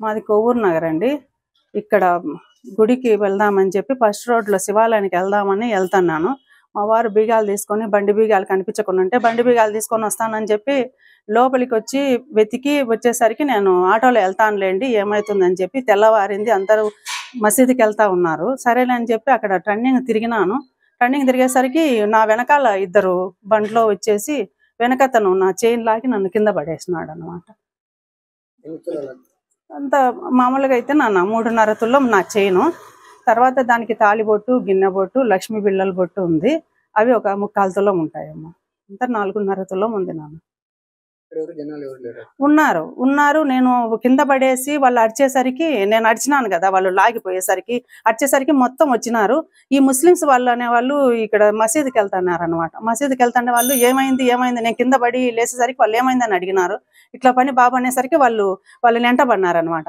మాది కొవ్వూరు నగర్ అండి. ఇక్కడ గుడికి వెళ్దామని చెప్పి ఫస్ట్ రోడ్లో శివాలయానికి వెళ్దామని వెళ్తున్నాను. మా వారు బీగాలు తీసుకొని బండి బీగాలు కనిపించకుండా ఉంటే బండి బీగాలు తీసుకొని వస్తానని చెప్పి లోపలికి వచ్చి వెతికి వచ్చేసరికి నేను ఆటోలో వెళ్తానులేండి ఏమవుతుందని చెప్పి తెల్లవారింది, అందరూ మసీదుకి వెళ్తా ఉన్నారు. సరేనని చెప్పి అక్కడ టర్నింగ్ తిరిగినాను. టర్నింగ్ తిరిగేసరికి నా వెనకాల ఇద్దరు బండ్లో వచ్చేసి వెనకతను నా చైన్ లాగి నన్ను కింద పడేసినాడు అనమాట. అంత మామూలుగా అయితే నా 3.5 తులం నా చైను. తర్వాత దానికి తాలిబొట్టు, గిన్నె బొట్టు, లక్ష్మీ బిళ్ళల బొట్టు ఉంది. అవి ఒక 3/4 తులం ఉంటాయమ్మా. అంతా 4.5 తులం ఉంది నాన్న. ఉన్నారు. నేను కింద పడేసి వాళ్ళు అరిచేసరికి, నేను అరిచినాను కదా, వాళ్ళు లాగిపోయేసరికి అరిచేసరికి మొత్తం వచ్చినారు. ఈ ముస్లిమ్స్ వాళ్ళు అనేవాళ్ళు ఇక్కడ మసీదుకి వెళ్తున్నారు అనమాట. మసీదుకి వెళ్తుండే వాళ్ళు ఏమైంది నేను కింద పడి లేసేసరికి వాళ్ళు ఏమైందని అడిగినారు. ఇట్లా పని బాబు అనేసరికి వాళ్ళు వెంట పడినారనమాట.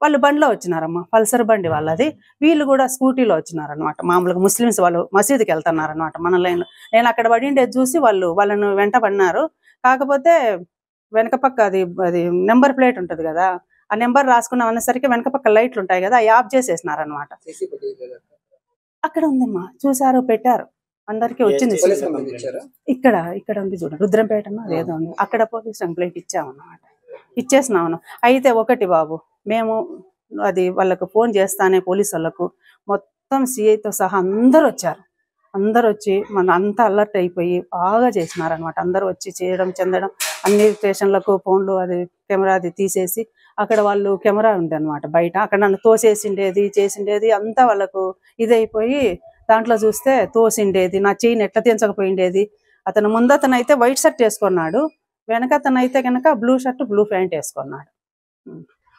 వాళ్ళు బండిలో వచ్చినారమ్మా, పల్సర్ బండి వాళ్ళది. వీళ్ళు కూడా స్కూటీలో వచ్చినారనమాట. మామూలుగా ముస్లిమ్స్ వాళ్ళు మసీదుకి వెళ్తున్నారనమాట మన లైన్లో. నేను అక్కడ పడిండేది చూసి వాళ్ళను వెంట పడినారు. కాకపోతే వెనక పక్క అది నెంబర్ ప్లేట్ ఉంటుంది కదా, ఆ నెంబర్ రాసుకున్నాం అనేసరికి వెనక పక్క లైట్లు ఉంటాయి కదా, అవి ఆఫ్ చేసేసినారనమాట. అక్కడ ఉందమ్మా, చూసారు, పెట్టారు, అందరికీ వచ్చింది. ఇక్కడ ఉంది చూడండి, రుద్రంపేట ఏదో ఉంది, అక్కడ పోలీస్ కంప్లైంట్ ఇచ్చేసినాము. అయితే ఒకటి బాబు, మేము అది వాళ్ళకు ఫోన్ చేస్తానే పోలీసు వాళ్ళకు మొత్తం సిఐతో సహా అందరూ వచ్చి మన అంతా అలర్ట్ అయిపోయి బాగా చేసినారనమాట. అందరూ వచ్చి చేయడం చెందడం, అన్ని స్టేషన్లకు ఫోన్లు అది కెమెరా అది తీసేసి, అక్కడ వాళ్ళు కెమెరా ఉంది అనమాట బయట, అక్కడ నన్ను చేసిండేది అంతా వాళ్ళకు ఇదైపోయి దాంట్లో చూస్తే తోసిండేది, నా చైన్ ఎట్లా తెంచకపోయిండేది. అతను ముందతను అయితే వైట్ షర్ట్ వేసుకున్నాడు, వెనకతను అయితే కనుక బ్లూ షర్ట్ బ్లూ ప్యాంట్ వేసుకున్నాడు.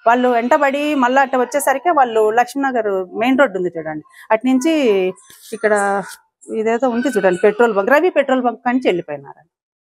వాళ్ళు వెంటబడి మళ్ళీ అట్ట వచ్చేసరికి వాళ్ళు లక్ష్మీనగర్ మెయిన్ రోడ్డు ఉంది చూడండి, అటు నుంచి ఇక్కడ ఇదేదో ఉంది చూడండి petrol bunk, Ravi petrol bunk నుంచి వెళ్ళిపోయినారు.